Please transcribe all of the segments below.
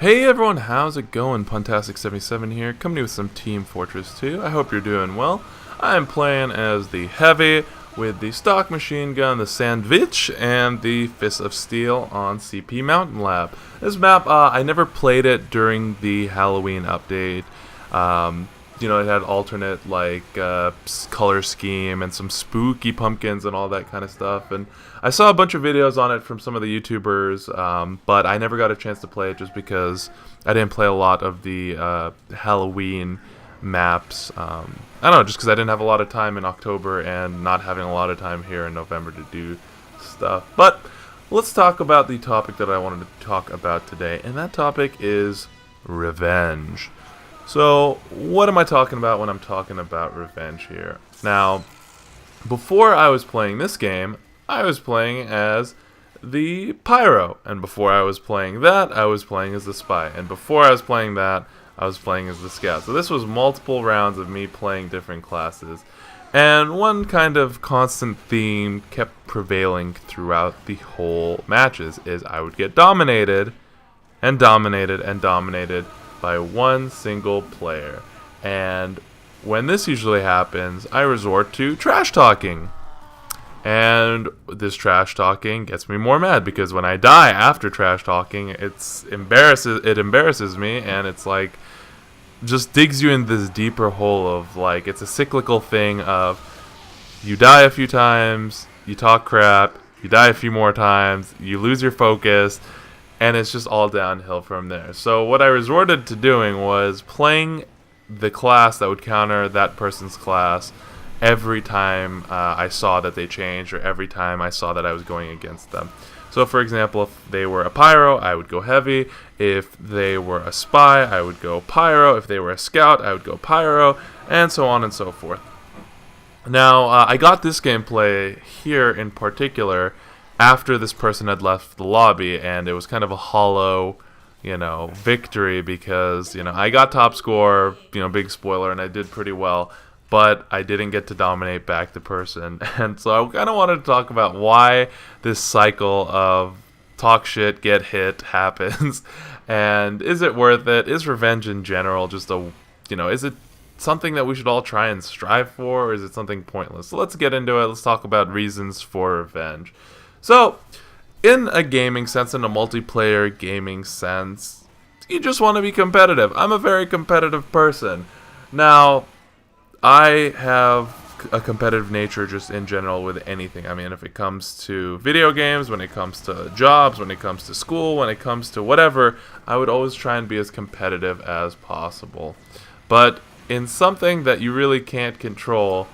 Hey everyone, how's it going? Puntastic77 here, coming to you with some Team Fortress 2. I hope you're doing well. I'm playing as the Heavy with the stock machine gun, the Sandwich, and the Fist of Steel on CP Mountain Lab. This map, I never played it during the Halloween update. It had alternate color scheme and some spooky pumpkins and all that kind of stuff. And I saw a bunch of videos on it from some of the YouTubers, but I never got a chance to play it just because I didn't play a lot of the Halloween maps. I don't know, just because I didn't have a lot of time in October and not having a lot of time here in November to do stuff. But let's talk about the topic that I wanted to talk about today, and that topic is revenge. So, what am I talking about when I'm talking about revenge here? Now, before I was playing this game, I was playing as the Pyro, and before I was playing that, I was playing as the Spy, and before I was playing that, I was playing as the Scout. So this was multiple rounds of me playing different classes, and one kind of constant theme kept prevailing throughout the whole matches is I would get dominated, and dominated, and dominated by one single player. And when this usually happens, I resort to trash talking. And this trash talking gets me more mad because when I die after trash talking, it embarrasses me, and it's like just digs you in this deeper hole of like it's a cyclical thing of you die a few times, you talk crap, you die a few more times, you lose your focus, and it's just all downhill from there. So what I resorted to doing was playing the class that would counter that person's class every time I saw that they changed, or every time I saw that I was going against them. So for example, if they were a Pyro, I would go Heavy. If they were a Spy, I would go Pyro. If they were a Scout, I would go Pyro, and so on and so forth. Now, I got this gameplay here in particular after this person had left the lobby, and it was kind of a hollow, victory because, I got top score, big spoiler, and I did pretty well, but I didn't get to dominate back the person. And so I kind of wanted to talk about why this cycle of talk shit, get hit happens, and is it worth it? Is revenge in general just is it something that we should all try and strive for, or is it something pointless? So let's get into it. Let's talk about reasons for revenge. So, in a gaming sense, in a multiplayer gaming sense, you just want to be competitive. I'm a very competitive person. Now, I have a competitive nature just in general with anything. I mean, if it comes to video games, when it comes to jobs, when it comes to school, when it comes to whatever, I would always try and be as competitive as possible. But in something that you really can't control,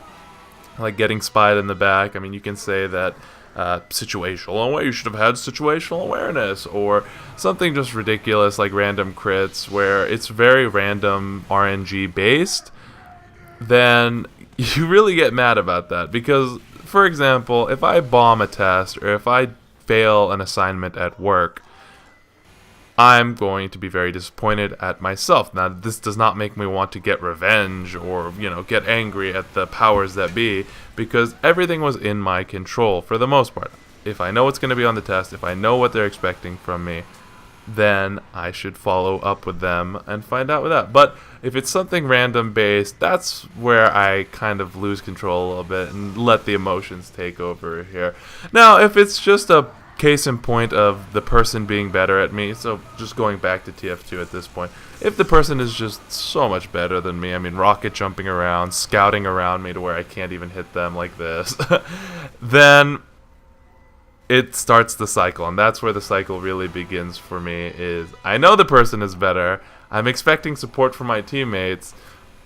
like getting spied in the back, I mean, you can say that situational awareness. You should have had situational awareness, or something just ridiculous like random crits where it's very random RNG based. Then you really get mad about that because, for example, if I bomb a test or if I fail an assignment at work, I'm going to be very disappointed at myself. Now, this does not make me want to get revenge or, get angry at the powers that be, because everything was in my control for the most part. If I know what's going to be on the test, if I know what they're expecting from me, then I should follow up with them and find out with that. But if it's something random based, that's where I kind of lose control a little bit and let the emotions take over here. Now, if it's just a case in point of the person being better at me, so just going back to TF2 at this point, if the person is just so much better than me, I mean rocket jumping around, scouting around me to where I can't even hit them like this, then it starts the cycle, and that's where the cycle really begins for me. Is I know the person is better, I'm expecting support from my teammates,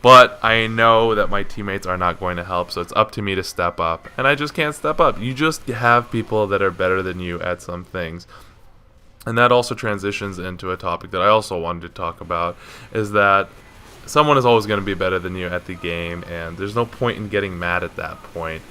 but I know that my teammates are not going to help, so it's up to me to step up. And I just can't step up. You just have people that are better than you at some things. And that also transitions into a topic that I also wanted to talk about, is that someone is always going to be better than you at the game, and there's no point in getting mad at that point.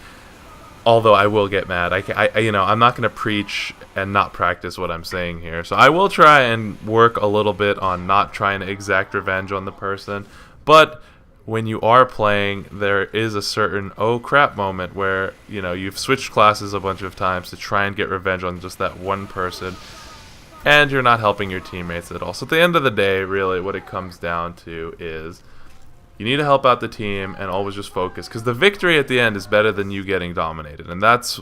Although I will get mad. I'm not going to preach and not practice what I'm saying here. So I will try and work a little bit on not trying to exact revenge on the person. But when you are playing, there is a certain oh crap moment where, you've switched classes a bunch of times to try and get revenge on just that one person, and you're not helping your teammates at all. So at the end of the day, really, what it comes down to is you need to help out the team and always just focus, because the victory at the end is better than you getting dominated, and that's,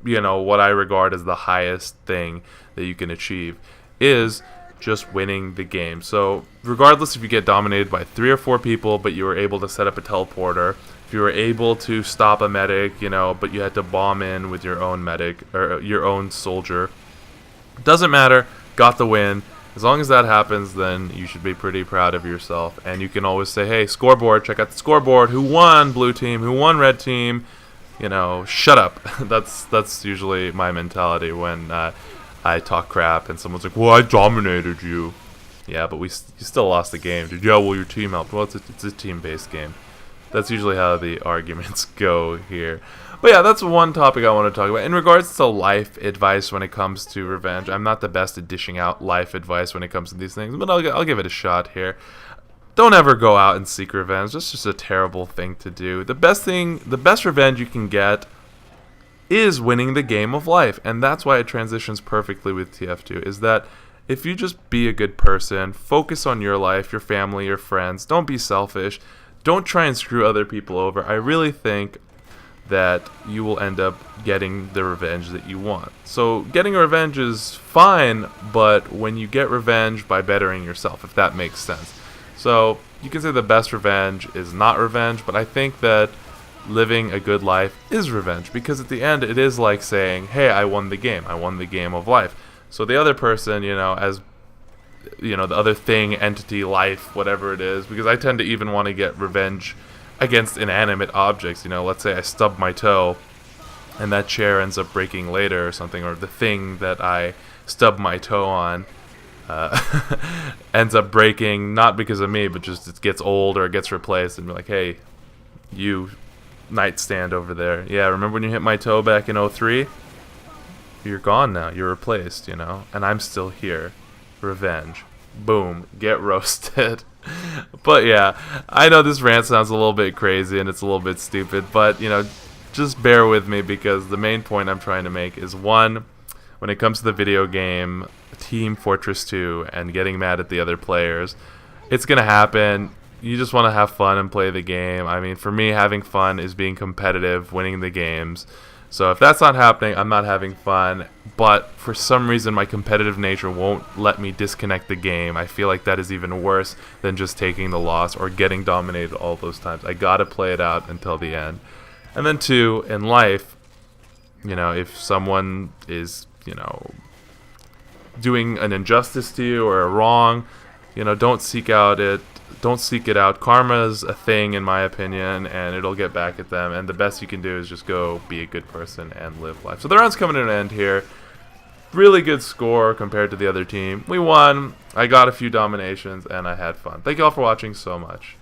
you know, what I regard as the highest thing that you can achieve is just winning the game. So regardless if you get dominated by 3 or 4 people, but you were able to set up a teleporter, if you were able to stop a medic, you know, but you had to bomb in with your own medic or your own soldier, doesn't matter, got the win. As long as that happens, then you should be pretty proud of yourself. And you can always say, hey, scoreboard, check out the scoreboard. Who won, blue team? Who won, red team? You know, shut up. That's usually my mentality when I talk crap and someone's like, well, I dominated you. Yeah, but you still lost the game, dude. Yeah, well, your team helped. Well, it's a team-based game. That's usually how the arguments go here. But yeah, that's one topic I want to talk about. In regards to life advice when it comes to revenge, I'm not the best at dishing out life advice when it comes to these things, but I'll give it a shot here. Don't ever go out and seek revenge. That's just a terrible thing to do. The best revenge you can get is winning the game of life. And that's why it transitions perfectly with TF2, is that if you just be a good person, focus on your life, your family, your friends, don't be selfish, don't try and screw other people over, I really think that you will end up getting the revenge that you want. So getting a revenge is fine, but when you get revenge by bettering yourself, if that makes sense. So you can say the best revenge is not revenge, but I think that living a good life is revenge, because at the end it is like saying, hey, I won the game. I won the game of life. So the other person, you know, as you know, the other thing, entity, life, whatever it is, because I tend to even want to get revenge against inanimate objects. You know, let's say I stub my toe and that chair ends up breaking later or something, or the thing that I stubbed my toe on ends up breaking, not because of me, but just it gets old or it gets replaced, and be like, hey, you nightstand over there, yeah, remember when you hit my toe back in '03? You're gone now, you're replaced, you know, and I'm still here. Revenge. Boom. Get roasted. But yeah, I know this rant sounds a little bit crazy and it's a little bit stupid, but, you know, just bear with me, because the main point I'm trying to make is, one, when it comes to the video game Team Fortress 2 and getting mad at the other players, it's going to happen. You just want to have fun and play the game. I mean, for me, having fun is being competitive, winning the games. So if that's not happening, I'm not having fun. But for some reason, my competitive nature won't let me disconnect the game. I feel like that is even worse than just taking the loss or getting dominated all those times. I gotta play it out until the end. And then 2, in life, you know, if someone is, you know, doing an injustice to you or a wrong, you know, don't seek it out. Karma is a thing, in my opinion, and it'll get back at them, and the best you can do is just go be a good person and live life. So the round's coming to an end here. Really good score compared to the other team. We won, I got a few dominations, and I had fun. Thank you all for watching so much.